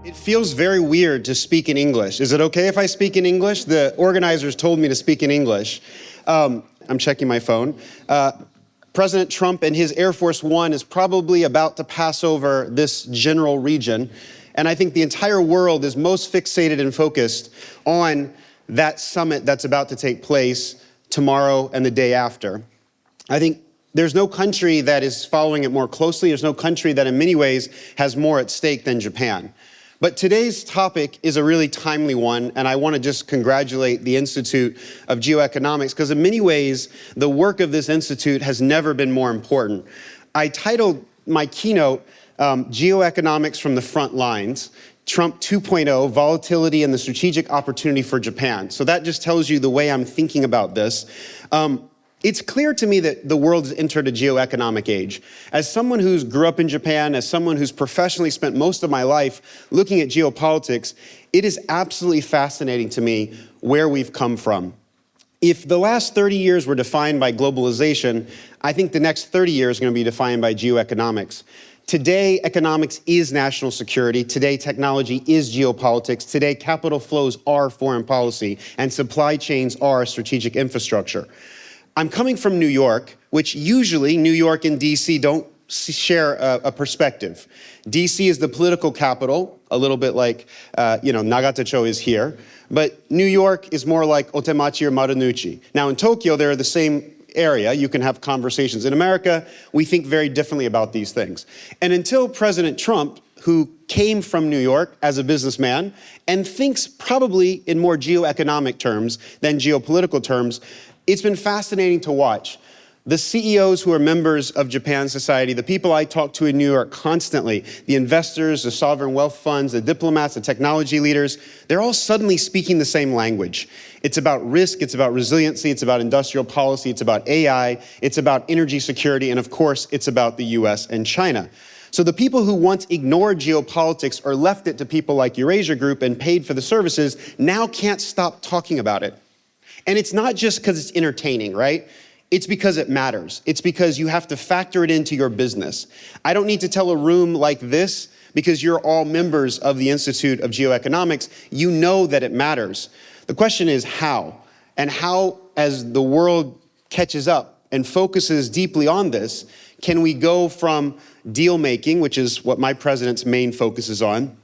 It feels very weird to speak in English. Is it okay if I speak in English? The organizers told me to speak in English. I'm checking my phone. President Trump and his Air Force One is probably about to pass over this general region. And I think the entire world is most fixated and focused on that summit that's about to take place tomorrow and the day after. I think there's no country that is following it more closely. There's no country that in many ways has more at stake than Japan. But today's topic is a really timely one, and I want to just congratulate the Institute of Geoeconomics, because in many ways, the work of this institute has never been more important. I titled my keynote, Geoeconomics from the Front Lines, Trump 2.0, Volatility and the Strategic Opportunity for Japan. So that just tells you the way I'm thinking about this. It's clear to me that the world has entered a geoeconomic age. As someone who's grew up in Japan, as someone who's professionally spent most of my life looking at geopolitics, it is absolutely fascinating to me where we've come from. If the last 30 years were defined by globalization, I think the next 30 years are going to be defined by geoeconomics. Today, economics is national security. Today, technology is geopolitics. Today, capital flows are foreign policy, and supply chains are strategic infrastructure. I'm coming from New York, which usually New York and DC don't share a perspective. DC is the political capital, a little bit like, Nagatacho is here. But New York is more like Otemachi or Marunouchi. Now in Tokyo, they're the same area. You can have conversations. In America, we think very differently about these things. And until President Trump, who came from New York as a businessman and thinks probably in more geoeconomic terms than geopolitical terms, it's been fascinating to watch. The CEOs who are members of Japan Society, the people I talk to in New York constantly, the investors, the sovereign wealth funds, the diplomats, the technology leaders, they're all suddenly speaking the same language. It's about risk, it's about resiliency, it's about industrial policy, it's about AI, it's about energy security, and of course, it's about the US and China. So the people who once ignored geopolitics or left it to people like Eurasia Group and paid for the services now can't stop talking about it. And it's not just because it's entertaining, right? It's because it matters. It's because you have to factor it into your business. I don't need to tell a room like this because you're all members of the Institute of Geoeconomics. You know that it matters. The question is how? And how, as the world catches up and focuses deeply on this, can we go from deal making, which is what my president's main focus is on,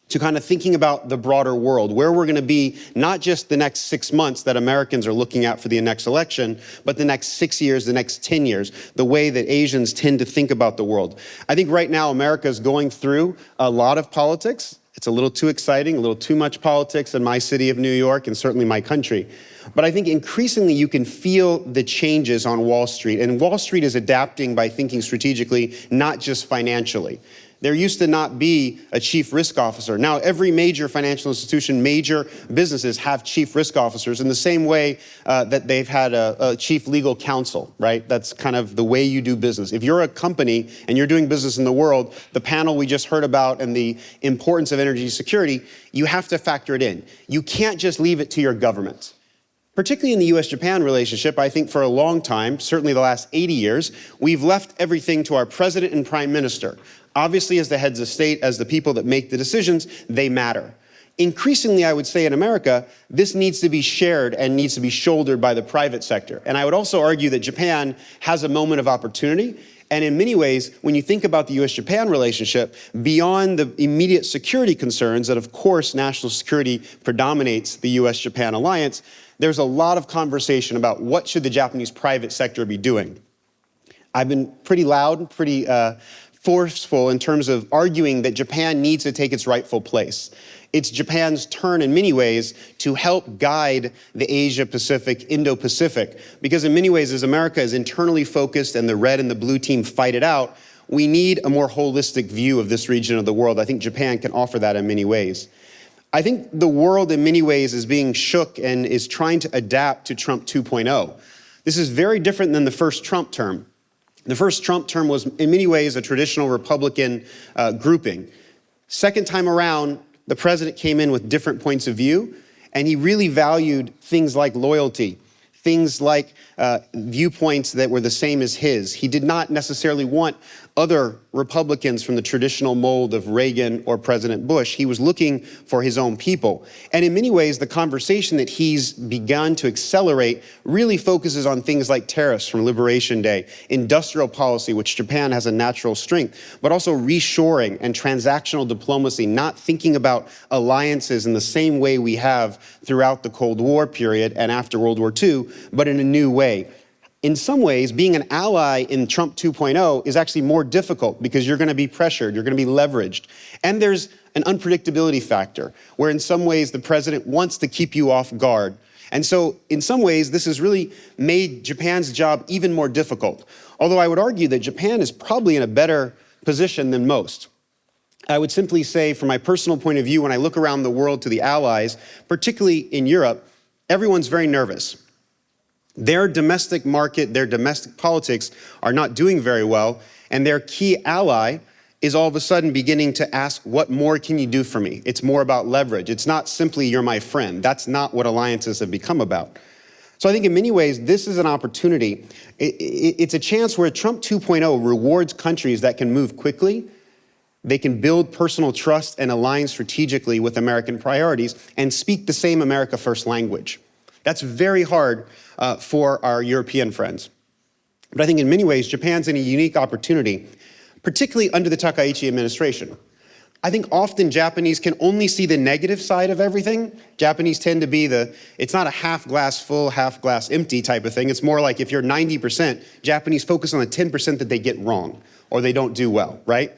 to kind of thinking about the broader world, where we're going to be not just the next 6 months that Americans are looking at for the next election, but the next 6 years, the next 10 years, the way that Asians tend to think about the world. I think right now America is going through a lot of politics. It's a little too exciting, a little too much politics in my city of New York and certainly my country. But I think increasingly you can feel the changes on Wall Street, and Wall Street is adapting by thinking strategically, not just financially. There used to not be a chief risk officer. Now every major financial institution, major businesses have chief risk officers in the same way that they've had a chief legal counsel, right? That's kind of the way you do business. If you're a company and you're doing business in the world, the panel we just heard about and the importance of energy security, you have to factor it in. You can't just leave it to your government. Particularly in the US-Japan relationship, I think for a long time, certainly the last 80 years, we've left everything to our president and prime minister. Obviously, as the heads of state, as the people that make the decisions, they matter. Increasingly, I would say in America, this needs to be shared and needs to be shouldered by the private sector. And I would also argue that Japan has a moment of opportunity. And in many ways, when you think about the US-Japan relationship, beyond the immediate security concerns that, of course, national security predominates the US-Japan alliance, there's a lot of conversation about what should the Japanese private sector be doing. I've been pretty loud, pretty forceful in terms of arguing that Japan needs to take its rightful place. It's Japan's turn in many ways to help guide the Asia-Pacific, Indo-Pacific, because in many ways, as America is internally focused and the red and the blue team fight it out, we need a more holistic view of this region of the world. I think Japan can offer that in many ways. I think the world in many ways is being shook and is trying to adapt to Trump 2.0. This is very different than the first Trump term. The first Trump term was in many ways a traditional Republican grouping. Second time around, the president came in with different points of view, and he really valued things like loyalty, things like viewpoints that were the same as his. He did not necessarily want other Republicans from the traditional mold of Reagan or President Bush. He was looking for his own people. And in many ways, the conversation that he's begun to accelerate really focuses on things like tariffs from Liberation Day, industrial policy, which Japan has a natural strength, but also reshoring and transactional diplomacy, not thinking about alliances in the same way we have throughout the Cold War period and after World War II, but in a new way. In some ways, being an ally in Trump 2.0 is actually more difficult because you're going to be pressured, you're going to be leveraged. And there's an unpredictability factor where in some ways the president wants to keep you off guard. And so in some ways, this has really made Japan's job even more difficult. Although I would argue that Japan is probably in a better position than most. I would simply say, from my personal point of view, when I look around the world to the allies, particularly in Europe, everyone's very nervous. Their domestic market, their domestic politics are not doing very well, and their key ally is all of a sudden beginning to ask, what more can you do for me? It's more about leverage. It's not simply you're my friend. That's not what alliances have become about. So I think in many ways, this is an opportunity. It's a chance where Trump 2.0 rewards countries that can move quickly. They can build personal trust and align strategically with American priorities and speak the same America First language. That's very hard for our European friends. But I think in many ways, Japan's in a unique opportunity, particularly under the Takaichi administration. I think often Japanese can only see the negative side of everything. Japanese tend to be it's not a half glass full, half glass empty type of thing. It's more like if you're 90%, Japanese focus on the 10% that they get wrong or they don't do well, right?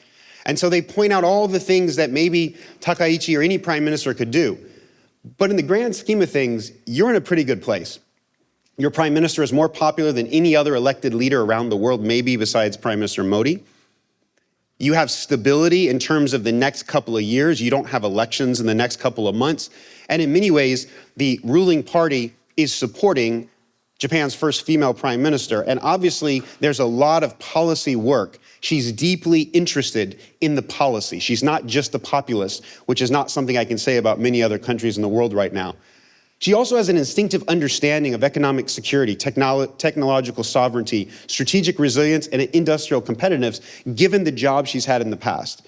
And so they point out all the things that maybe Takaichi or any prime minister could do. But in the grand scheme of things, you're in a pretty good place. Your prime minister is more popular than any other elected leader around the world, maybe besides Prime Minister Modi. You have stability in terms of the next couple of years. You don't have elections in the next couple of months. And in many ways, the ruling party is supporting Japan's first female prime minister. And obviously, there's a lot of policy work. She's deeply interested in the policy. She's not just a populist, which is not something I can say about many other countries in the world right now. She also has an instinctive understanding of economic security, technological sovereignty, strategic resilience, and industrial competitiveness, given the job she's had in the past.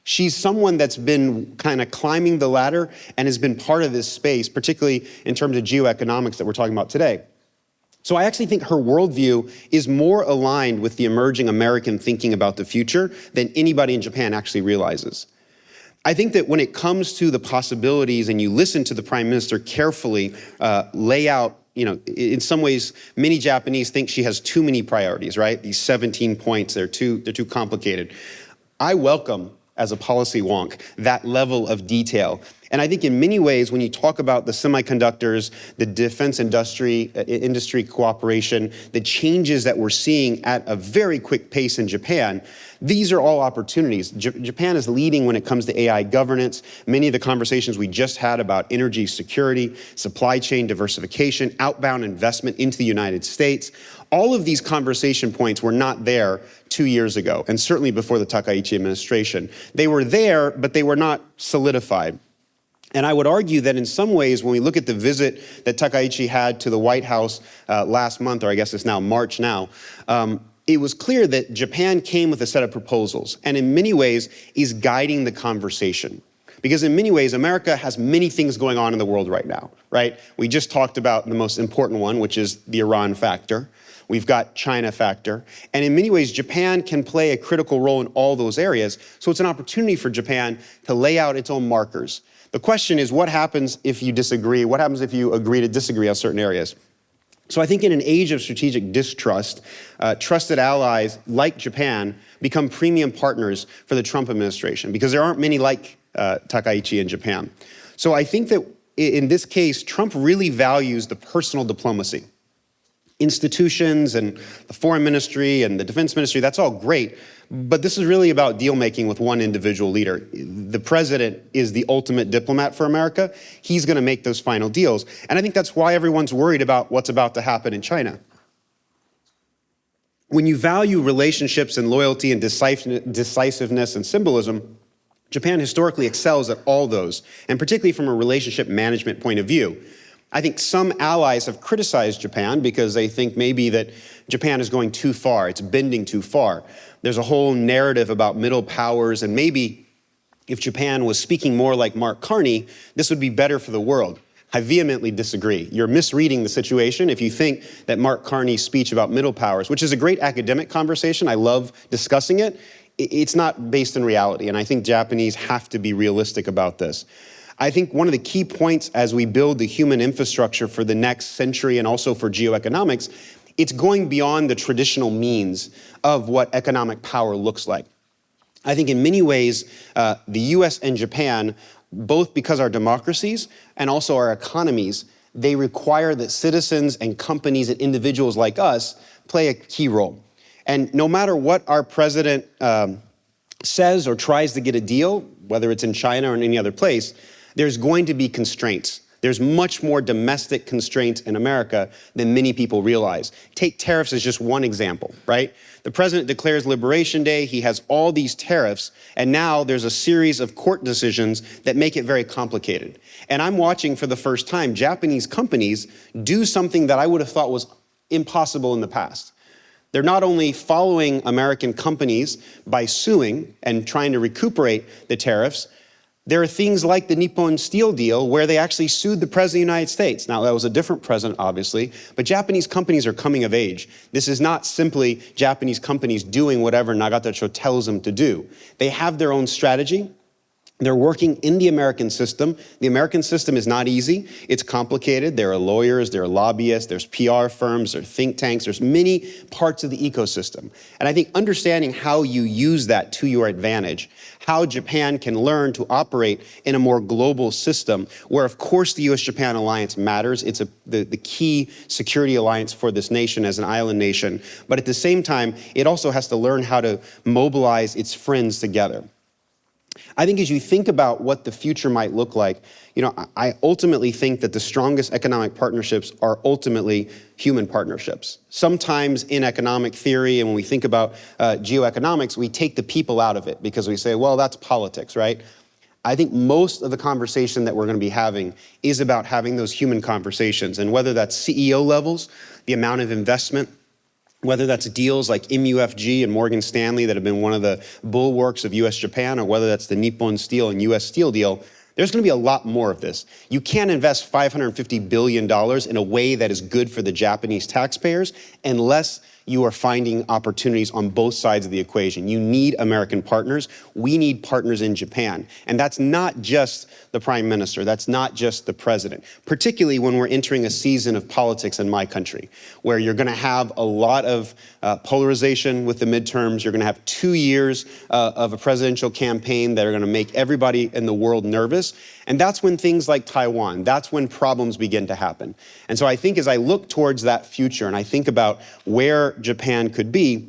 She's someone that's been kind of climbing the ladder and has been part of this space, particularly in terms of geoeconomics that we're talking about today. So I actually think her worldview is more aligned with the emerging American thinking about the future than anybody in Japan actually realizes. I think that when it comes to the possibilities and you listen to the prime minister carefully lay out, in some ways, many Japanese think she has too many priorities, right? These 17 points, they're too complicated. I welcome, as a policy wonk, that level of detail. And I think in many ways, when you talk about the semiconductors, the defense industry cooperation, the changes that we're seeing at a very quick pace in Japan, these are all opportunities. Japan is leading when it comes to AI governance. Many of the conversations we just had about energy security, supply chain diversification, outbound investment into the United States, all of these conversation points were not there 2 years ago, and certainly before the Takaichi administration. They were there, but they were not solidified. And I would argue that in some ways, when we look at the visit that Takaichi had to the White House last month, or I guess it's now March now, it was clear that Japan came with a set of proposals and in many ways is guiding the conversation. Because in many ways, America has many things going on in the world right now, right? We just talked about the most important one, which is the Iran factor. We've got China factor. And in many ways, Japan can play a critical role in all those areas. So it's an opportunity for Japan to lay out its own markers. The question is, what happens if you disagree? What happens if you agree to disagree on certain areas? So I think in an age of strategic distrust, trusted allies like Japan become premium partners for the Trump administration because there aren't many like Takaichi in Japan. So I think that in this case, Trump really values the personal diplomacy. Institutions and the foreign ministry and the defense ministry, that's all great. But this is really about deal making with one individual leader. The president is the ultimate diplomat for America. He's going to make those final deals. And I think that's why everyone's worried about what's about to happen in China. When you value relationships and loyalty and decisiveness and symbolism, Japan historically excels at all those, and particularly from a relationship management point of view. I think some allies have criticized Japan because they think maybe that Japan is going too far, it's bending too far. There's a whole narrative about middle powers, and maybe if Japan was speaking more like Mark Carney, this would be better for the world. I vehemently disagree. You're misreading the situation if you think that Mark Carney's speech about middle powers, which is a great academic conversation, I love discussing it, it's not based in reality, and I think Japanese have to be realistic about this. I think one of the key points as we build the human infrastructure for the next century and also for geoeconomics, it's going beyond the traditional means of what economic power looks like. I think in many ways, the US and Japan, both because our democracies and also our economies, they require that citizens and companies and individuals like us play a key role. And no matter what our president says or tries to get a deal, whether it's in China or in any other place, there's going to be constraints. There's much more domestic constraints in America than many people realize. Take tariffs as just one example, right? The president declares Liberation Day, he has all these tariffs, and now there's a series of court decisions that make it very complicated. And I'm watching for the first time Japanese companies do something that I would have thought was impossible in the past. They're not only following American companies by suing and trying to recuperate the tariffs, there are things like the Nippon Steel deal where they actually sued the President of the United States. Now, that was a different president, obviously, but Japanese companies are coming of age. This is not simply Japanese companies doing whatever Nagatacho tells them to do. They have their own strategy. They're working in the American system. The American system is not easy. It's complicated. There are lawyers, there are lobbyists, there's PR firms, there are think tanks, there's many parts of the ecosystem. And I think understanding how you use that to your advantage, how Japan can learn to operate in a more global system where, of course, the US-Japan alliance matters. It's the key security alliance for this nation as an island nation. But at the same time, it also has to learn how to mobilize its friends together. I think as you think about what the future might look like, I ultimately think that the strongest economic partnerships are ultimately human partnerships. Sometimes in economic theory, and when we think about geoeconomics, we take the people out of it because we say, well, that's politics, right? I think most of the conversation that we're going to be having is about having those human conversations, and whether that's CEO levels, the amount of investment, whether that's deals like MUFG and Morgan Stanley that have been one of the bulwarks of US-Japan, or whether that's the Nippon Steel and US Steel deal, there's going to be a lot more of this. You can't invest $550 billion in a way that is good for the Japanese taxpayers unless you are finding opportunities on both sides of the equation. You need American partners. We need partners in Japan. And that's not just the prime minister. That's not just the president, particularly when we're entering a season of politics in my country, where you're going to have a lot of polarization with the midterms. You're going to have 2 years of a presidential campaign that are going to make everybody in the world nervous. And that's when things like Taiwan, that's when problems begin to happen. And so I think as I look towards that future and I think about where Japan could be,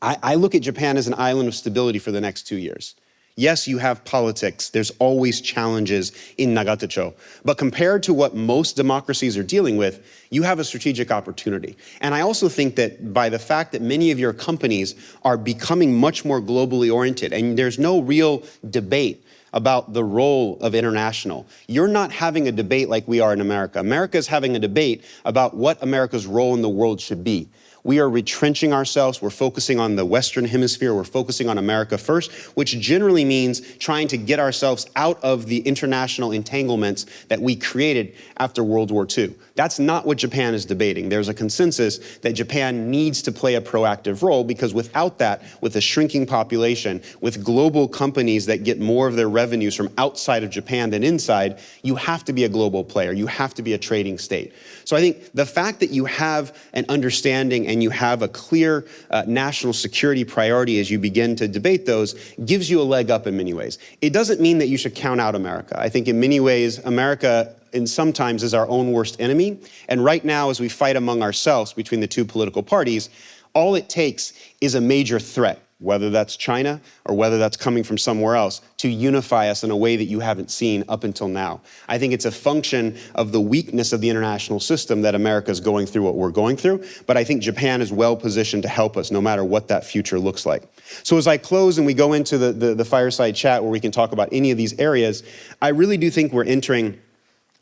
I look at Japan as an island of stability for the next 2 years. Yes, you have politics. There's always challenges in Nagatacho. But compared to what most democracies are dealing with, you have a strategic opportunity. And I also think that by the fact that many of your companies are becoming much more globally oriented, and there's no real debate about the role of international. You're not having a debate like we are in America. America is having a debate about what America's role in the world should be. We are retrenching ourselves. We're focusing on the Western Hemisphere. We're focusing on America first, which generally means trying to get ourselves out of the international entanglements that we created after World War II. That's not what Japan is debating. There's a consensus that Japan needs to play a proactive role, because without that, with a shrinking population, with global companies that get more of their revenues from outside of Japan than inside, you have to be a global player. You have to be a trading state. So I think the fact that you have an understanding and you have a clear national security priority as you begin to debate those gives you a leg up in many ways. It doesn't mean that you should count out America. I think in many ways, America and sometimes is our own worst enemy. And right now, as we fight among ourselves between the two political parties, all it takes is a major threat, whether that's China or whether that's coming from somewhere else, to unify us in a way that you haven't seen up until now. I think it's a function of the weakness of the international system that America is going through what we're going through, but I think Japan is well positioned to help us no matter what that future looks like. So as I close and we go into the fireside chat where we can talk about any of these areas, I really do think we're entering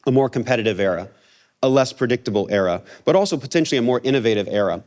a more competitive era, a less predictable era, but also potentially a more innovative era.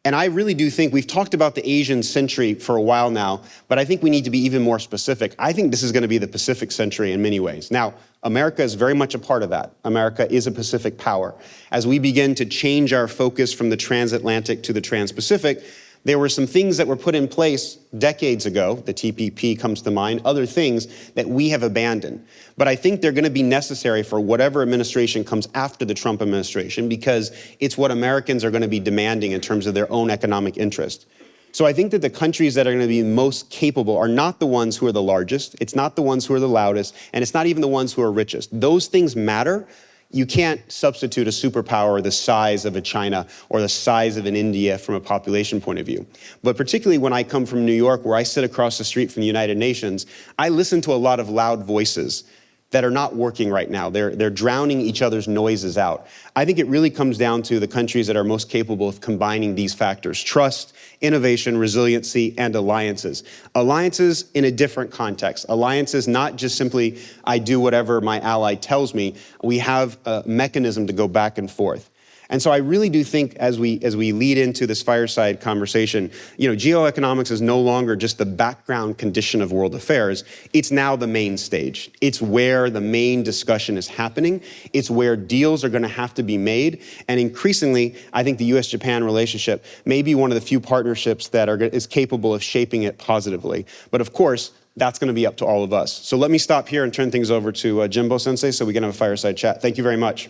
And I really do think we've talked about the Asian century for a while now, but I think we need to be even more specific. I think this is going to be the Pacific century in many ways. Now, America is very much a part of that. America is a Pacific power. As we begin to change our focus from the transatlantic to the trans-Pacific, there were some things that were put in place decades ago, the TPP comes to mind, other things that we have abandoned. But I think they're going to be necessary for whatever administration comes after the Trump administration, because it's what Americans are going to be demanding in terms of their own economic interest. So I think that the countries that are going to be most capable are not the ones who are the largest, it's not the ones who are the loudest, and it's not even the ones who are richest. Those things matter. You can't substitute a superpower the size of a China or the size of an India from a population point of view. But particularly when I come from New York, where I sit across the street from the United Nations, I listen to a lot of loud voices that are not working right now. They're drowning each other's noises out. I think it really comes down to the countries that are most capable of combining these factors: trust, innovation, resiliency, and alliances. Alliances in a different context. Alliances not just simply, I do whatever my ally tells me. We have a mechanism to go back and forth. And so I really do think as we lead into this fireside conversation, geoeconomics is no longer just the background condition of world affairs. It's now the main stage. It's where the main discussion is happening. It's where deals are going to have to be made. And increasingly, I think the US-Japan relationship may be one of the few partnerships that is capable of shaping it positively. But of course, that's going to be up to all of us. So let me stop here and turn things over to Jimbo Sensei so we can have a fireside chat. Thank you very much.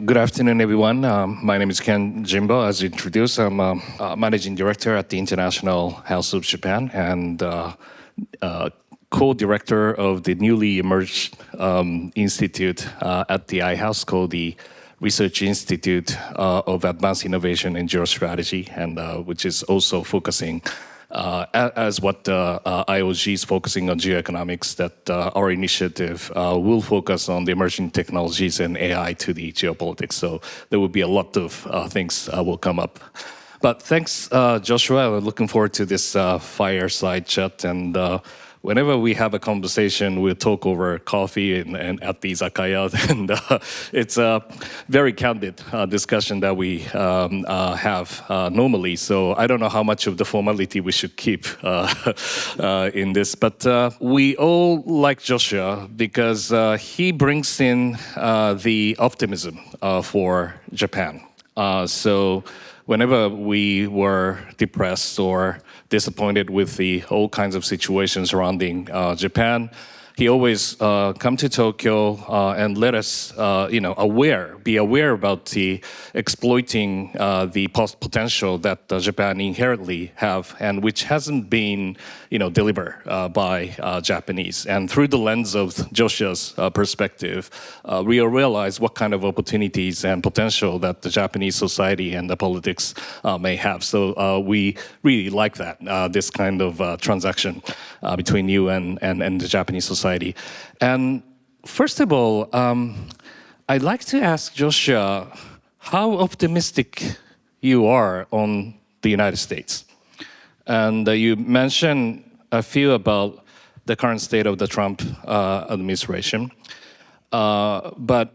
Good afternoon, everyone. My name is Jimbo. As introduced, I'm Managing Director at the International House of Japan and co-director of the newly emerged institute at the iHouse called the Research Institute of Advanced Innovation and Geostrategy, and which is also focusing as what IOG is focusing on geoeconomics, that our initiative will focus on the emerging technologies and AI to the geopolitics. So there will be a lot of things will come up. But thanks, Joshua. I'm looking forward to this fireside chat. And whenever we have a conversation, we'll talk over coffee and at the izakaya. And it's a very candid discussion that we have normally. So I don't know how much of the formality we should keep in this. But we all like Joshua because he brings in the optimism for Japan. So whenever we were depressed or disappointed with all kinds of situations surrounding Japan, he always come to Tokyo and let us, be aware about the exploiting the potential that Japan inherently have, and which hasn't been, delivered by Japanese. And through the lens of Joshua's perspective, we realize what kind of opportunities and potential that the Japanese society and the politics may have. So we really like that, this kind of transaction between you and the Japanese society. And first of all, I'd like to ask Joshua how optimistic you are on the United States. And you mentioned a few about the current state of the Trump administration. But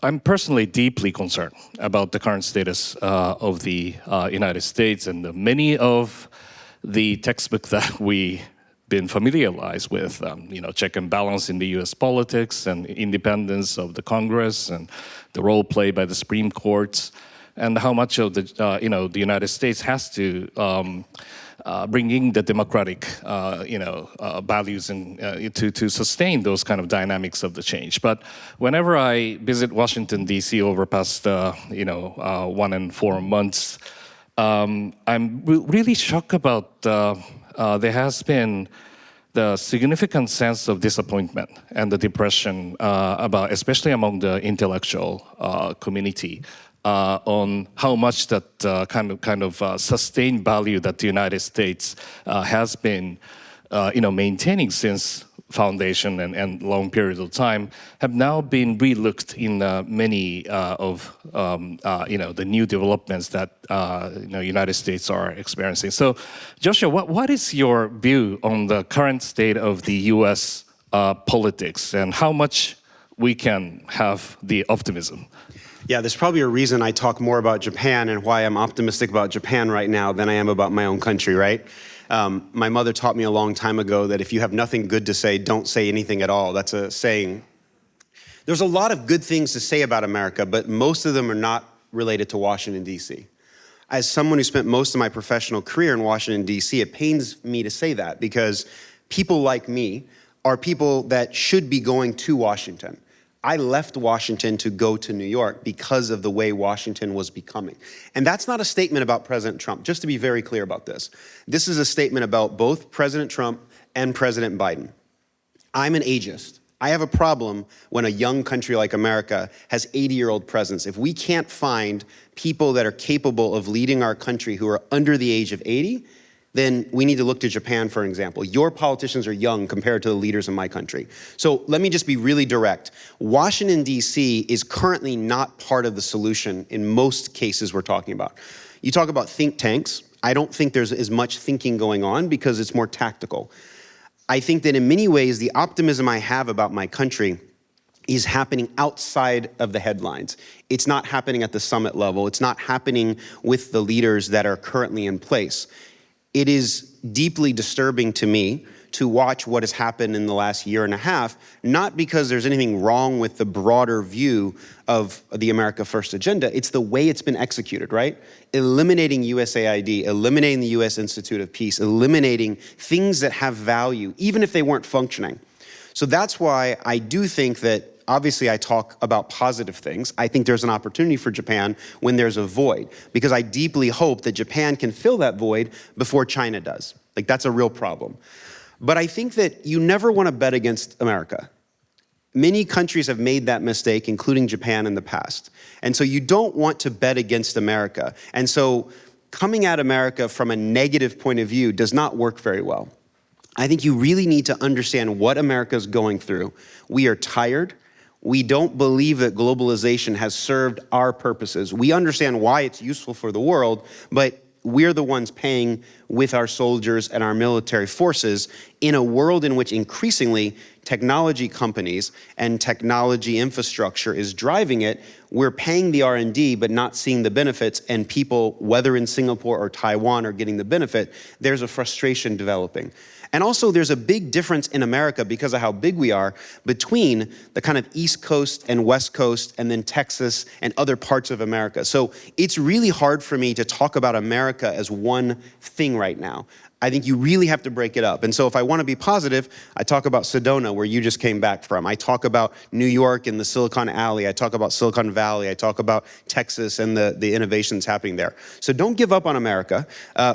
I'm personally deeply concerned about the current status of the United States, and many of the textbooks that we been familiarized with, check and balance in the U.S. politics and independence of the Congress and the role played by the Supreme Courts, and how much of the the United States has to bring in the democratic values and to sustain those kind of dynamics of the change. But whenever I visit Washington D.C. over past 1 and 4 months, I'm really shocked about there has been the significant sense of disappointment and the depression especially among the intellectual community on how much that kind of sustained value that the United States has been maintaining since foundation and long periods of time have now been relooked in many of the new developments that United States are experiencing. So, Joshua, what is your view on the current state of the U.S. Politics and how much we can have the optimism? Yeah, there's probably a reason I talk more about Japan and why I'm optimistic about Japan right now than I am about my own country, right? My mother taught me a long time ago that if you have nothing good to say, don't say anything at all. That's a saying. There's a lot of good things to say about America, but most of them are not related to Washington, D.C. As someone who spent most of my professional career in Washington, D.C., it pains me to say that because people like me are people that should be going to Washington. I left Washington to go to New York because of the way Washington was becoming. And that's not a statement about President Trump, just to be very clear about this. This is a statement about both President Trump and President Biden. I'm an ageist. I have a problem when a young country like America has 80-year-old presidents. If we can't find people that are capable of leading our country who are under the age of 80, then we need to look to Japan, for an example. Your politicians are young compared to the leaders in my country. So let me just be really direct. Washington, D.C. is currently not part of the solution in most cases we're talking about. You talk about think tanks. I don't think there's as much thinking going on because it's more tactical. I think that in many ways, the optimism I have about my country is happening outside of the headlines. It's not happening at the summit level. It's not happening with the leaders that are currently in place. It is deeply disturbing to me to watch what has happened in the last year and a half, not because there's anything wrong with the broader view of the America First agenda, it's the way it's been executed, right? Eliminating USAID, eliminating the US Institute of Peace, eliminating things that have value, even if they weren't functioning. So that's why I do think that obviously I talk about positive things. I think there's an opportunity for Japan when there's a void, because I deeply hope that Japan can fill that void before China does. Like, that's a real problem. But I think that you never want to bet against America. Many countries have made that mistake, including Japan in the past. And so you don't want to bet against America. And so coming at America from a negative point of view does not work very well. I think you really need to understand what America's going through. We are tired. We don't believe that globalization has served our purposes. We understand why it's useful for the world, but we're the ones paying with our soldiers and our military forces in a world in which increasingly technology companies and technology infrastructure is driving it. We're paying the R&D but not seeing the benefits, and people, whether in Singapore or Taiwan, are getting the benefit. There's a frustration developing. And also there's a big difference in America because of how big we are between the kind of East Coast and West Coast and then Texas and other parts of America. So it's really hard for me to talk about America as one thing right now. I think you really have to break it up. And so if I want to be positive, I talk about Sedona, where you just came back from. I talk about New York and the Silicon Alley. I talk about Silicon Valley. I talk about Texas and the innovations happening there. So don't give up on America,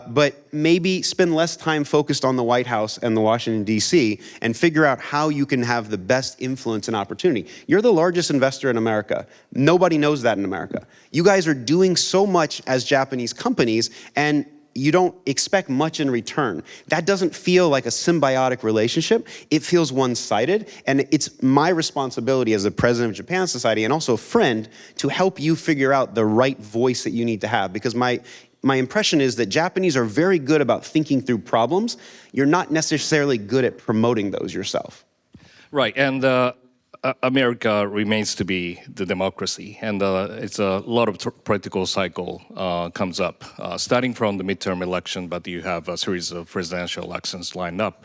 but maybe spend less time focused on the White House and the Washington, D.C., and figure out how you can have the best influence and opportunity. You're the largest investor in America. Nobody knows that in America. You guys are doing so much as Japanese companies, and you don't expect much in return. That doesn't feel like a symbiotic relationship. It feels one-sided, and it's my responsibility as the president of Japan Society and also a friend to help you figure out the right voice that you need to have, because my impression is that Japanese are very good about thinking through problems. You're not necessarily good at promoting those yourself. Right, and America remains to be the democracy, and it's a lot of political cycle comes up, starting from the midterm election, but you have a series of presidential elections lined up.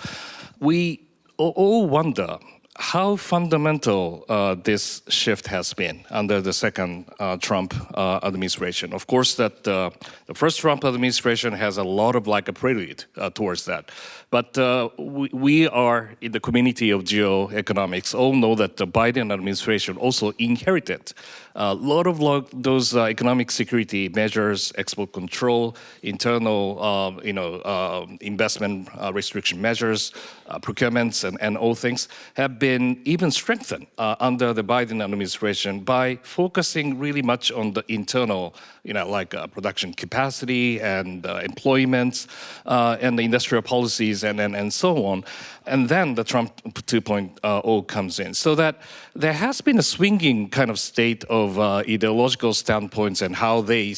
We all wonder how fundamental this shift has been under the second Trump administration. Of course, that the first Trump administration has a lot of like a prelude towards that. But we are in the community of geoeconomics all know that the Biden administration also inherited a lot of those economic security measures, export control, internal investment restriction measures, procurements, and all things have been even strengthened under the Biden administration by focusing really much on the internal, production capacity and employment and the industrial policies and so on. And then the Trump 2.0 comes in. So that there has been a swinging kind of state of ideological standpoints and how they,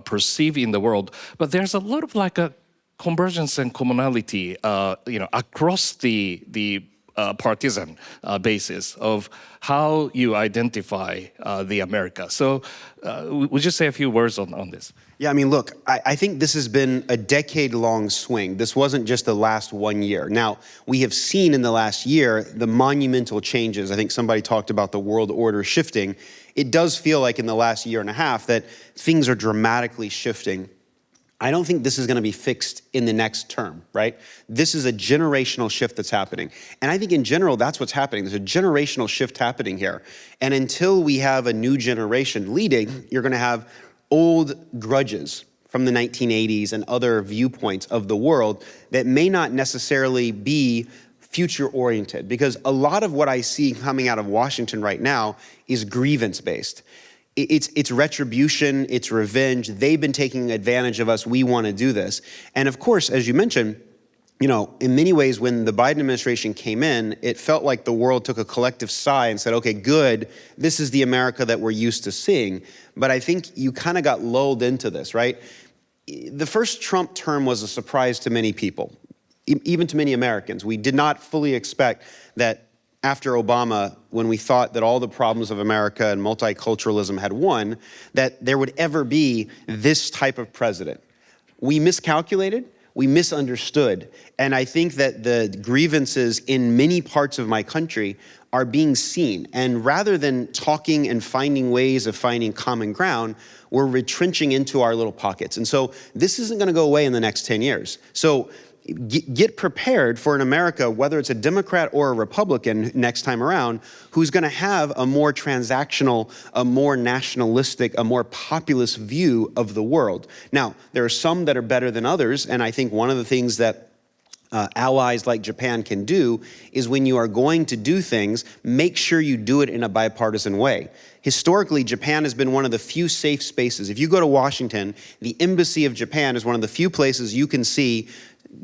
perceive in the world. But there's a lot of like a convergence and commonality, across the partisan basis of how you identify the America. So would you say a few words on this? Yeah, I mean, look, I think this has been a decade-long swing. This wasn't just the last 1 year. Now, we have seen in the last year the monumental changes. I think somebody talked about the world order shifting. It does feel like in the last year and a half that things are dramatically shifting. I don't think this is going to be fixed in the next term, right? This is a generational shift that's happening. And I think in general, that's what's happening. There's a generational shift happening here. And until we have a new generation leading, you're going to have old grudges from the 1980s and other viewpoints of the world that may not necessarily be future-oriented. Because a lot of what I see coming out of Washington right now is grievance-based. It's retribution, it's revenge. They've been taking advantage of us. We want to do this. And of course, as you mentioned, you know, in many ways, when the Biden administration came in, it felt like the world took a collective sigh and said, okay, good, this is the America that we're used to seeing. But I think you kind of got lulled into this, right? The first Trump term was a surprise to many people, even to many Americans. We did not fully expect that after Obama, when we thought that all the problems of America and multiculturalism had won, that there would ever be this type of president. We miscalculated, we misunderstood, and I think that the grievances in many parts of my country are being seen. And rather than talking and finding ways of finding common ground, we're retrenching into our little pockets. And so this isn't gonna go away in the next 10 years. So get prepared for an America, whether it's a Democrat or a Republican next time around, who's going to have a more transactional, a more nationalistic, a more populist view of the world. Now, there are some that are better than others, and I think one of the things that allies like Japan can do is when you are going to do things, make sure you do it in a bipartisan way. Historically, Japan has been one of the few safe spaces. If you go to Washington, the embassy of Japan is one of the few places you can see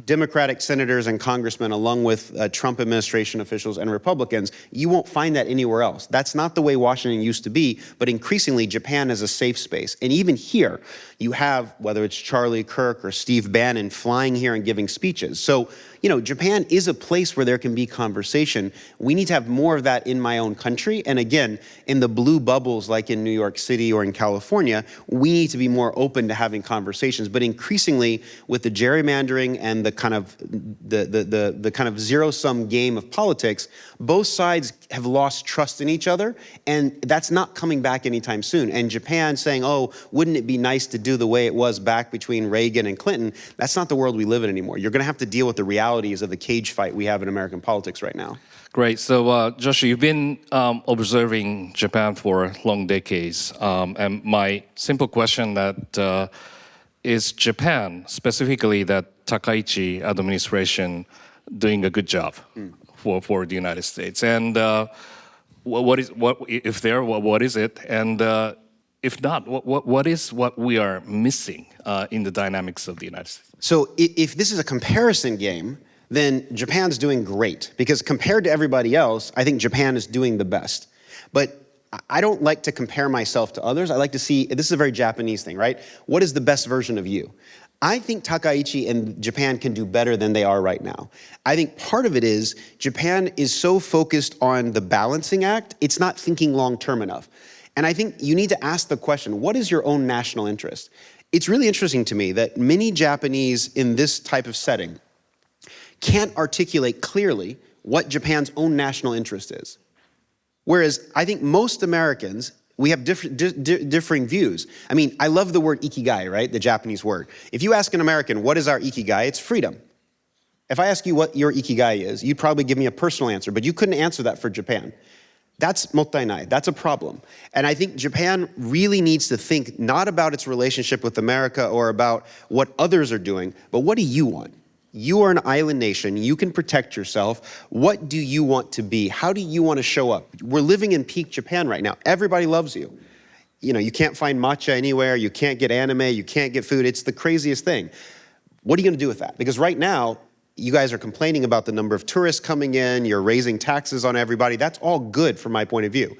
Democratic senators and congressmen, along with Trump administration officials and Republicans. You won't find that anywhere else. That's not the way Washington used to be, but increasingly Japan is a safe space. And even here, you have, whether it's Charlie Kirk or Steve Bannon flying here and giving speeches. So, you know, Japan is a place where there can be conversation. We need to have more of that in my own country. And again, in the blue bubbles like in New York City or in California, we need to be more open to having conversations. But increasingly, with the gerrymandering and the kind of the kind of zero-sum game of politics, both sides have lost trust in each other, and that's not coming back anytime soon. And Japan saying, oh, wouldn't it be nice to do the way it was back between Reagan and Clinton? That's not the world we live in anymore. You're going to have to deal with the realities of the cage fight we have in American politics right now. Great. So, Josh, you've been observing Japan for long decades, and my simple question that is Japan, specifically that Takaichi administration, doing a good job for the United States? And what is it? And if not, what is what we are missing in the dynamics of the United States? So if this is a comparison game, then Japan's doing great, because compared to everybody else, I think Japan is doing the best. But I don't like to compare myself to others. I like to see, this is a very Japanese thing, right? What is the best version of you? I think Takaichi and Japan can do better than they are right now. I think part of it is Japan is so focused on the balancing act, it's not thinking long-term enough. And I think you need to ask the question, what is your own national interest? It's really interesting to me that many Japanese in this type of setting can't articulate clearly what Japan's own national interest is. Whereas I think most Americans, we have differing views. I mean, I love the word ikigai, right? The Japanese word. If you ask an American, what is our ikigai? It's freedom. If I ask you what your ikigai is, you'd probably give me a personal answer, but you couldn't answer that for Japan. That's mottainai, that's a problem. And I think Japan really needs to think not about its relationship with America or about what others are doing, but what do you want? You are an island nation, you can protect yourself. What do you want to be? How do you want to show up? We're living in peak Japan right now. Everybody loves you. You know, you can't find matcha anywhere, you can't get anime, you can't get food. It's the craziest thing. What are you going to do with that? Because right now, you guys are complaining about the number of tourists coming in, you're raising taxes on everybody. That's all good from my point of view.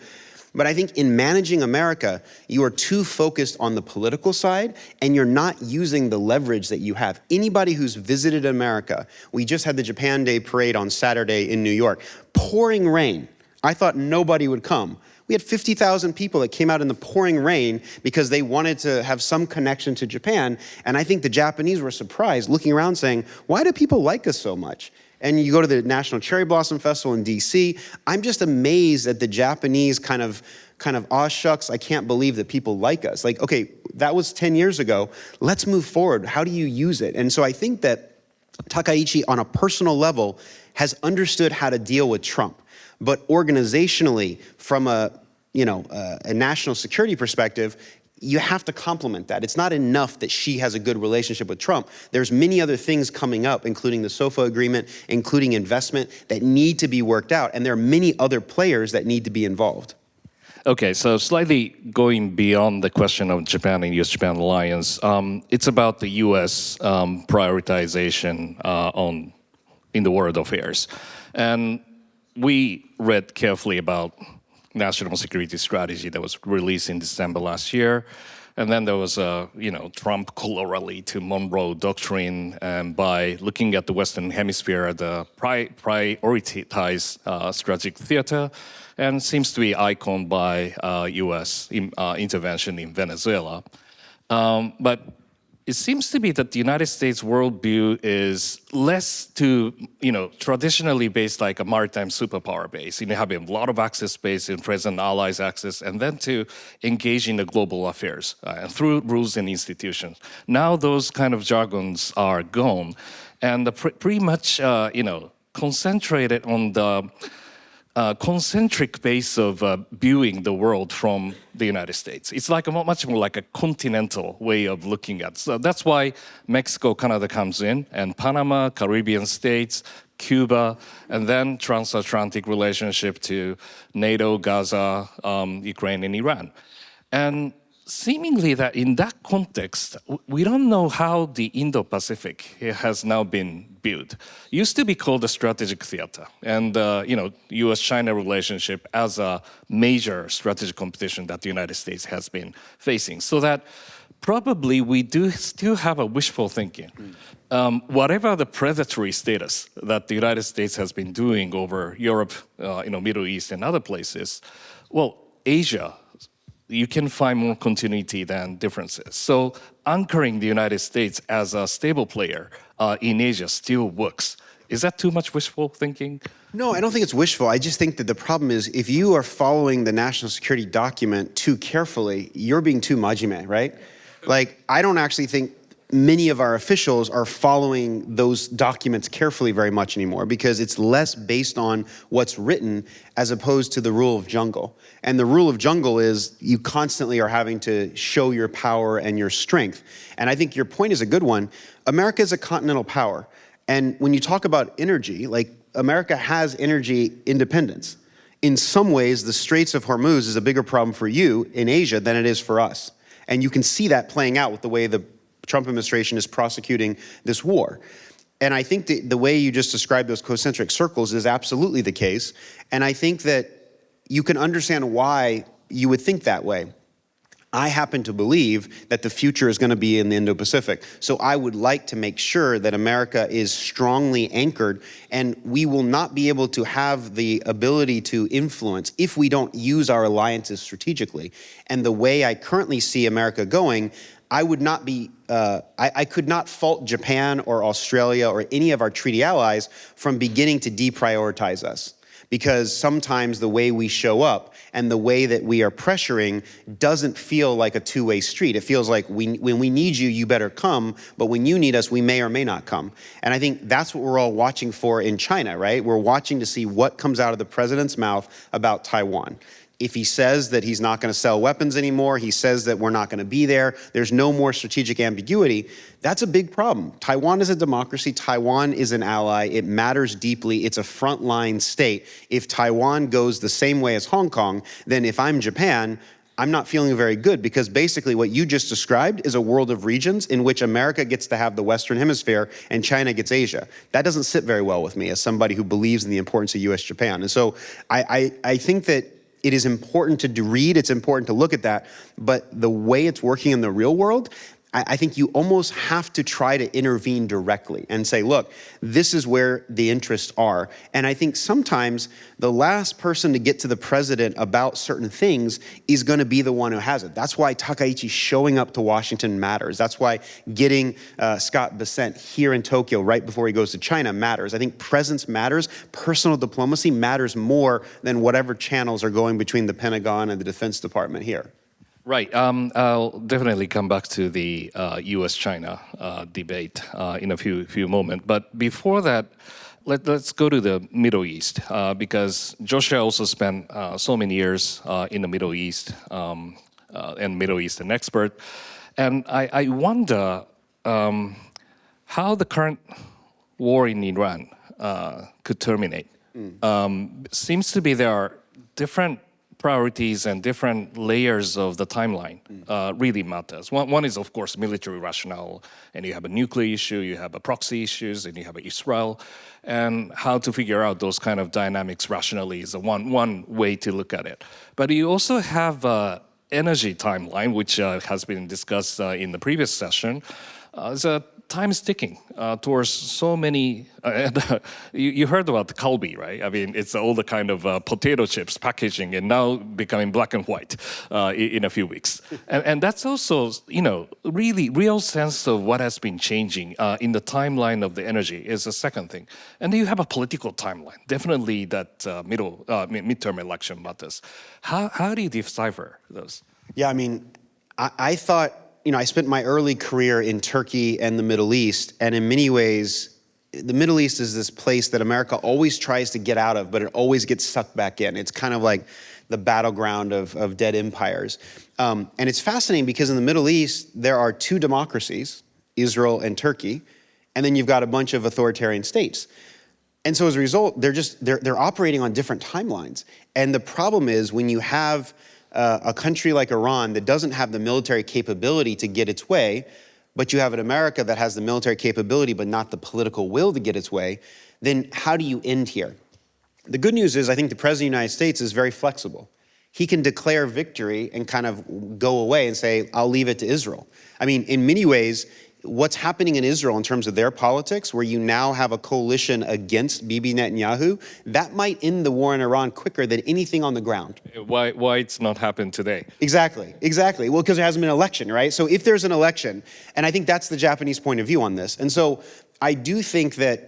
But I think in managing America, you are too focused on the political side and you're not using the leverage that you have. Anybody who's visited America, we just had the Japan Day parade on Saturday in New York, pouring rain. I thought nobody would come. We had 50,000 people that came out in the pouring rain because they wanted to have some connection to Japan. And I think the Japanese were surprised, looking around saying, why do people like us so much? And you go to the National Cherry Blossom Festival in DC, I'm just amazed at the Japanese kind of, aw shucks, I can't believe that people like us. Like, okay, that was 10 years ago. Let's move forward. How do you use it? And so I think that Takaichi, on a personal level, has understood how to deal with Trump. But organizationally, from a national security perspective, you have to complement that. It's not enough that she has a good relationship with Trump. There's many other things coming up, including the SOFA agreement, including investment, that need to be worked out. And there are many other players that need to be involved. Okay, so slightly going beyond the question of Japan and U.S.-Japan alliance, it's about the U.S. Prioritization in the world affairs. And we read carefully about national security strategy that was released in December last year. And then there was a, Trump corollary to Monroe Doctrine, and by looking at the Western Hemisphere, the prioritized strategic theater, and seems to be iconed by U.S. intervention in Venezuela. But it seems to be that the United States worldview is less to, traditionally based like a maritime superpower base, having a lot of access space in friends and allies access, and then to engage in the global affairs through rules and institutions. Now those kind of jargons are gone, and pretty much, concentrated on the concentric base of viewing the world from the United States. It's like much more like a continental way of looking at it. So that's why Mexico, Canada comes in, and Panama, Caribbean states, Cuba, and then transatlantic relationship to NATO, Gaza, Ukraine, and Iran. And seemingly that in that context, we don't know how the Indo-Pacific has now been built. Used to be called the strategic theater, and U.S.-China relationship as a major strategic competition that the United States has been facing. So that probably we do still have a wishful thinking. Whatever the predatory status that the United States has been doing over Europe, Middle East, and other places, well, Asia, you can find more continuity than differences. So anchoring the United States as a stable player in Asia still works. Is that too much wishful thinking? No, I don't think it's wishful. I just think that the problem is if you are following the national security document too carefully, you're being too majime, right? Like, I don't actually think many of our officials are following those documents carefully very much anymore because it's less based on what's written as opposed to the rule of jungle. And the rule of jungle is you constantly are having to show your power and your strength. And I think your point is a good one. America is a continental power. And when you talk about energy, like America has energy independence. In some ways, the Straits of Hormuz is a bigger problem for you in Asia than it is for us. And you can see that playing out with the way the Trump administration is prosecuting this war. And I think the way you just described those concentric circles is absolutely the case. And I think that you can understand why you would think that way. I happen to believe that the future is going to be in the Indo-Pacific. So I would like to make sure that America is strongly anchored, and we will not be able to have the ability to influence if we don't use our alliances strategically. And the way I currently see America going, I would not be, I could not fault Japan or Australia or any of our treaty allies from beginning to deprioritize us. Because sometimes the way we show up and the way that we are pressuring doesn't feel like a two-way street. It feels like when we need you, you better come, but when you need us, we may or may not come. And I think that's what we're all watching for in China, right? We're watching to see what comes out of the president's mouth about Taiwan. If he says that he's not going to sell weapons anymore, he says that we're not going to be there, there's no more strategic ambiguity, that's a big problem. Taiwan is a democracy. Taiwan is an ally. It matters deeply. It's a frontline state. If Taiwan goes the same way as Hong Kong, then if I'm Japan, I'm not feeling very good because basically what you just described is a world of regions in which America gets to have the Western Hemisphere and China gets Asia. That doesn't sit very well with me as somebody who believes in the importance of US-Japan. And so I think that it is important to read, it's important to look at that, but the way it's working in the real world, I think you almost have to try to intervene directly and say, look, this is where the interests are. And I think sometimes the last person to get to the president about certain things is going to be the one who has it. That's why Takaichi showing up to Washington matters. That's why getting Scott Bessent here in Tokyo right before he goes to China matters. I think presence matters. Personal diplomacy matters more than whatever channels are going between the Pentagon and the Defense Department here. Right. I'll definitely come back to the U.S.-China debate in a few moments. But before that, let's go to the Middle East because Joshua also spent so many years in the Middle East and Middle Eastern expert. And I wonder how the current war in Iran could terminate. Seems to be there are different priorities and different layers of the timeline really matters. One is, of course, military rationale, and you have a nuclear issue, you have a proxy issues, and you have Israel, and how to figure out those kind of dynamics rationally is one way to look at it. But you also have energy timeline, which has been discussed in the previous session. Time is ticking towards so many. You heard about the Calbee, right? I mean, it's all the kind of potato chips packaging and now becoming black and white in a few weeks. And that's also, really real sense of what has been changing in the timeline of the energy is the second thing. And then you have a political timeline. Definitely that midterm election matters. How do you decipher those? Yeah, I mean, I thought, I spent my early career in Turkey and the Middle East, and in many ways, the Middle East is this place that America always tries to get out of, but it always gets sucked back in. It's kind of like the battleground of dead empires. And it's fascinating because in the Middle East, there are two democracies, Israel and Turkey, and then you've got a bunch of authoritarian states. And so as a result, they're operating on different timelines. And the problem is when you have a country like Iran that doesn't have the military capability to get its way, but you have an America that has the military capability but not the political will to get its way, then how do you end here? The good news is I think the President of the United States is very flexible. He can declare victory and kind of go away and say, I'll leave it to Israel. I mean, in many ways, what's happening in Israel in terms of their politics, where you now have a coalition against Bibi Netanyahu, that might end the war in Iran quicker than anything on the ground. Why it's not happened today? Exactly. Well, because there hasn't been an election, right? So if there's an election, and I think that's the Japanese point of view on this. And so I do think that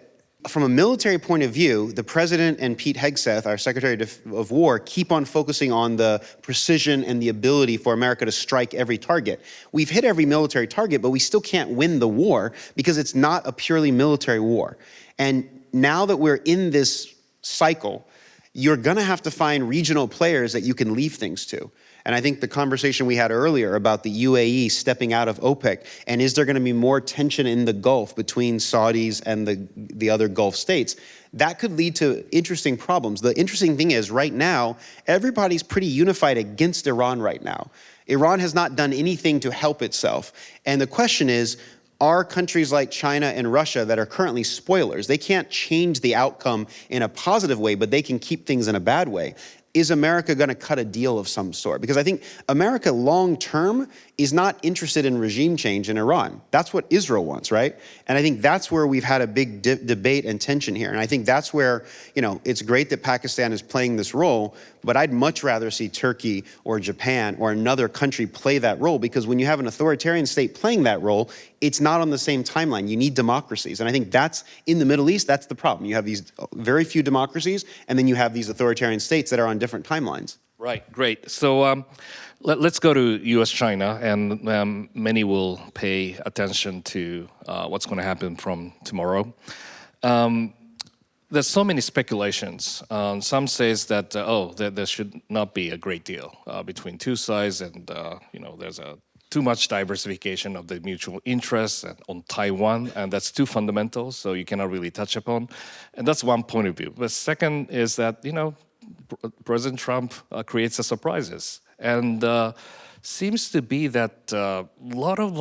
from a military point of view, the president and Pete Hegseth, our Secretary of War, keep on focusing on the precision and the ability for America to strike every target. We've hit every military target, but we still can't win the war because it's not a purely military war. And now that we're in this cycle, you're gonna have to find regional players that you can leave things to. And I think the conversation we had earlier about the UAE stepping out of OPEC, and is there going to be more tension in the Gulf between Saudis and the other Gulf states, that could lead to interesting problems. The interesting thing is right now, everybody's pretty unified against Iran right now. Iran has not done anything to help itself. And the question is, are countries like China and Russia that are currently spoilers, they can't change the outcome in a positive way, but they can keep things in a bad way. Is America going to cut a deal of some sort? Because I think America long term is not interested in regime change in Iran. That's what Israel wants, right? And I think that's where we've had a big debate and tension here. And I think that's where, it's great that Pakistan is playing this role, but I'd much rather see Turkey or Japan or another country play that role, because when you have an authoritarian state playing that role, it's not on the same timeline. You need democracies. And I think that's, in the Middle East, that's the problem. You have these very few democracies, and then you have these authoritarian states that are on different timelines. Right, great. So let's go to U.S.-China, and many will pay attention to what's going to happen from tomorrow. There's so many speculations. Some says that, there should not be a great deal between two sides, and there's too much diversification of the mutual interests on Taiwan, and that's too fundamental, so you cannot really touch upon. And that's one point of view. But second is that, President Trump creates the surprises. And seems to be that a lot of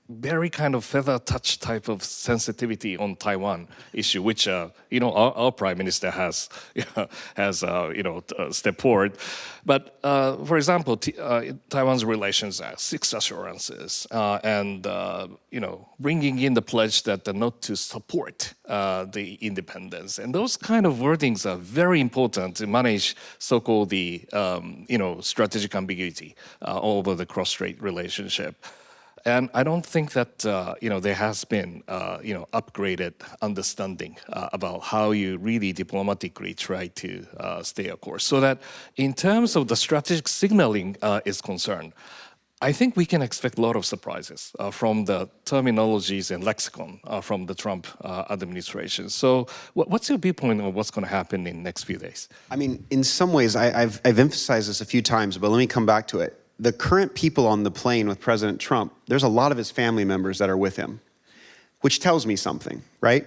very kind of feather touch type of sensitivity on Taiwan issue, which our prime minister has stepped forward. But for example, Taiwan's relations act, 6 assurances, and bringing in the pledge that not to support the independence, and those kind of wordings are very important to manage so-called the strategic ambiguity over the cross-strait relationship. And I don't think that there has been upgraded understanding about how you really diplomatically try to stay a course. So that in terms of the strategic signaling is concerned, I think we can expect a lot of surprises from the terminologies and lexicon from the Trump administration. So what's your viewpoint on what's going to happen in the next few days? I mean, in some ways, I've emphasized this a few times, but let me come back to it. The current people on the plane with President Trump, there's a lot of his family members that are with him, which tells me something, right?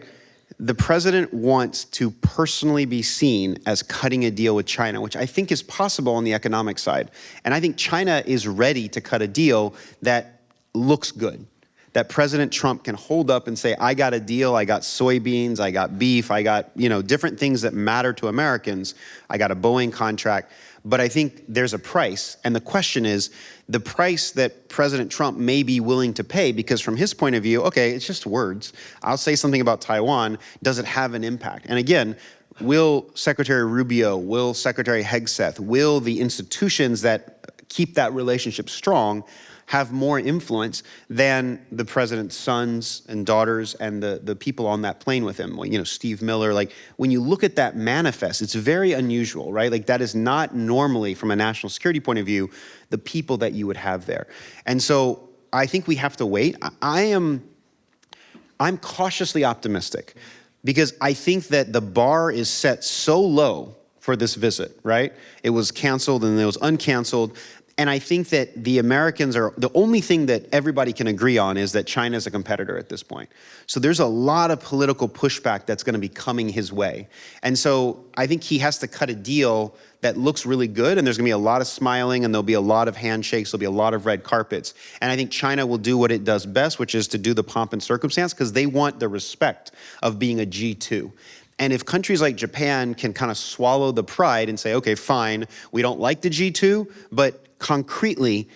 The president wants to personally be seen as cutting a deal with China, which I think is possible on the economic side. And I think China is ready to cut a deal that looks good, that President Trump can hold up and say, I got a deal, I got soybeans, I got beef, I got, different things that matter to Americans. I got a Boeing contract. But I think there's a price, and the question is the price that President Trump may be willing to pay, because from his point of view, okay, it's just words. I'll say something about Taiwan. Does it have an impact? And again, will Secretary Rubio, will Secretary Hegseth, will the institutions that keep that relationship strong have more influence than the president's sons and daughters and the people on that plane with him? Steve Miller, like when you look at that manifest, it's very unusual, right? Like that is not normally, from a national security point of view, the people that you would have there. And so I think we have to wait. I'm cautiously optimistic because I think that the bar is set so low for this visit, right? It was canceled and it was uncanceled. And I think that the Americans are, the only thing that everybody can agree on is that China is a competitor at this point. So there's a lot of political pushback that's going to be coming his way. And so I think he has to cut a deal that looks really good, and there's going to be a lot of smiling, and there'll be a lot of handshakes, there'll be a lot of red carpets. And I think China will do what it does best, which is to do the pomp and circumstance, because they want the respect of being a G2. And if countries like Japan can kind of swallow the pride and say, okay, fine, we don't like the G2, but concretely,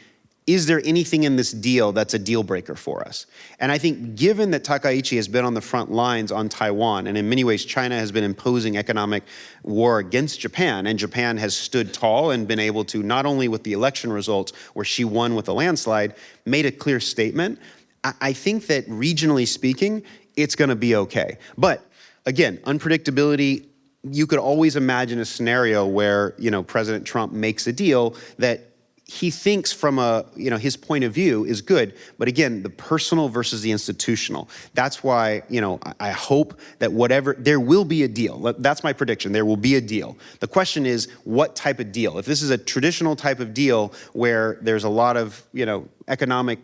is there anything in this deal that's a deal breaker for us? And I think given that Takaichi has been on the front lines on Taiwan, and in many ways China has been imposing economic war against Japan, and Japan has stood tall and been able to, not only with the election results where she won with a landslide, made a clear statement, I think that regionally speaking, it's gonna be okay. But again, unpredictability, you could always imagine a scenario where, President Trump makes a deal that he thinks from his point of view is good. But again, the personal versus the institutional. That's why, I hope that there will be a deal. That's my prediction. There will be a deal. The question is, what type of deal? If this is a traditional type of deal where there's a lot of, economic,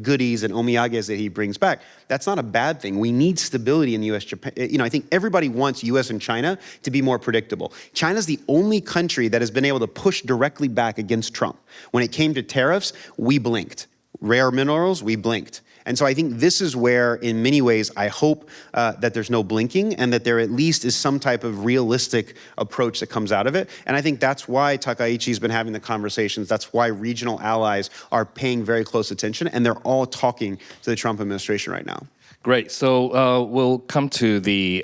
goodies and omiyages that he brings back, that's not a bad thing. We need stability in the U.S. Japan. I think everybody wants U.S. and China to be more predictable. China's the only country that has been able to push directly back against Trump. When it came to tariffs, we blinked. Rare minerals, we blinked. And so I think this is where, in many ways, I hope that there's no blinking and that there at least is some type of realistic approach that comes out of it. And I think that's why Takaichi's been having the conversations. That's why regional allies are paying very close attention, and they're all talking to the Trump administration right now. Great. So we'll come to the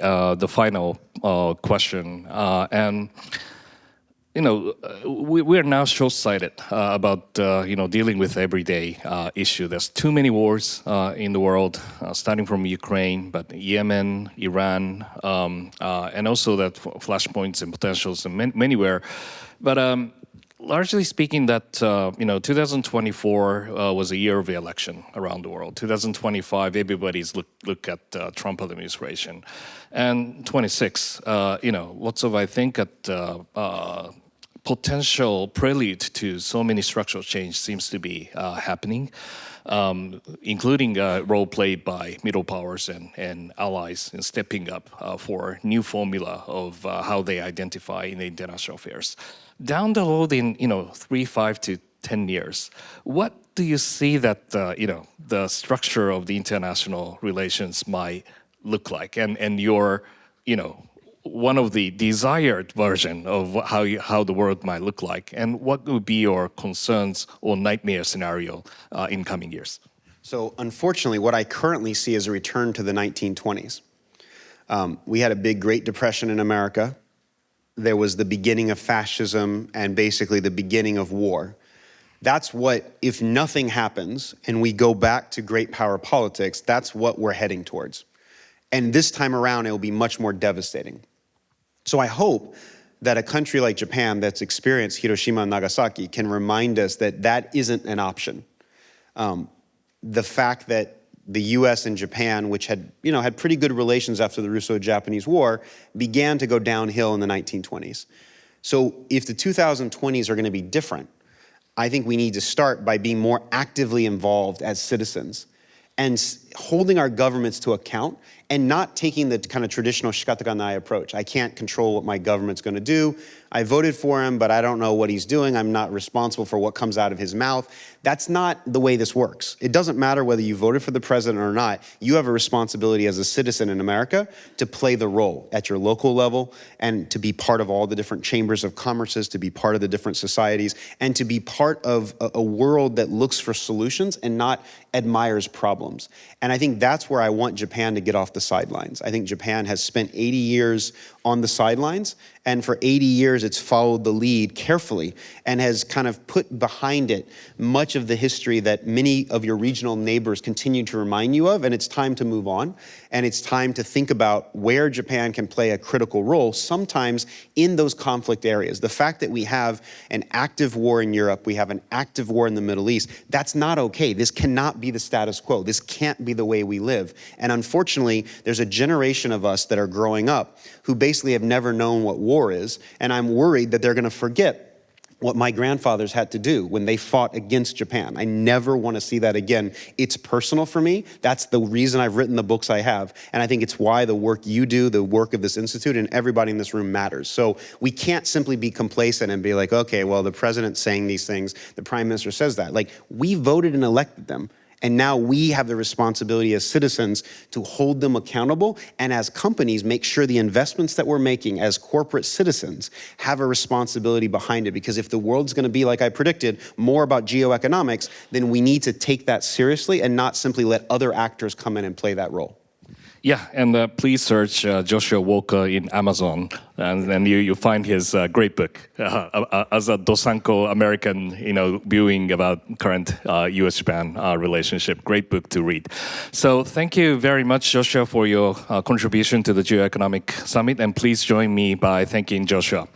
final question. We are now short-sighted about dealing with everyday issue. There's too many wars in the world, starting from Ukraine, but Yemen, Iran, and also that flashpoints and potentials and manywhere. But largely speaking, that 2024 was a year of the election around the world. 2025, everybody's look at Trump administration, and 26, lots of potential prelude to so many structural change seems to be happening, including a role played by middle powers and allies in stepping up for new formula of how they identify in the international affairs. Down the road in 3, 5 to 10 years, what do you see that the structure of the international relations might look like, and your one of the desired version of how the world might look like, and what would be your concerns or nightmare scenario in coming years? So unfortunately, what I currently see is a return to the 1920s. We had a big Great Depression in America. There was the beginning of fascism and basically the beginning of war. That's what, if nothing happens and we go back to great power politics, that's what we're heading towards. And this time around, it will be much more devastating. So I hope that a country like Japan that's experienced Hiroshima and Nagasaki can remind us that that isn't an option. The fact that the US and Japan, which had pretty good relations after the Russo-Japanese War, began to go downhill in the 1920s. So if the 2020s are going to be different, I think we need to start by being more actively involved as citizens and holding our governments to account and not taking the kind of traditional shikatakanai approach. I can't control what my government's going to do. I voted for him, but I don't know what he's doing. I'm not responsible for what comes out of his mouth. That's not the way this works. It doesn't matter whether you voted for the president or not. You have a responsibility as a citizen in America to play the role at your local level and to be part of all the different chambers of commerces, to be part of the different societies, and to be part of a world that looks for solutions and not admires problems. And I think that's where I want Japan to get off the sidelines. I think Japan has spent 80 years on the sidelines, and for 80 years it's followed the lead carefully and has kind of put behind it much of the history that many of your regional neighbors continue to remind you of, and it's time to move on. And it's time to think about where Japan can play a critical role, sometimes in those conflict areas. The fact that we have an active war in Europe, we have an active war in the Middle East, that's not okay. This cannot be the status quo. This can't be the way we live. And unfortunately, there's a generation of us that are growing up who basically have never known what war is, and I'm worried that they're going to forget what my grandfathers had to do when they fought against Japan. I never want to see that again. It's personal for me. That's the reason I've written the books I have. And I think it's why the work you do, the work of this institute, and everybody in this room matters. So we can't simply be complacent and be like, okay, well, the president's saying these things, the prime minister says that. Like, we voted and elected them. And now we have the responsibility as citizens to hold them accountable, and as companies, make sure the investments that we're making as corporate citizens have a responsibility behind it. Because if the world's going to be, like I predicted, more about geoeconomics, then we need to take that seriously and not simply let other actors come in and play that role. Yeah, and please search Joshua Walker in Amazon, and you find his great book as a Dosanko American, viewing about current U.S.-Japan relationship. Great book to read. So thank you very much, Joshua, for your contribution to the Geoeconomic Summit, and please join me by thanking Joshua.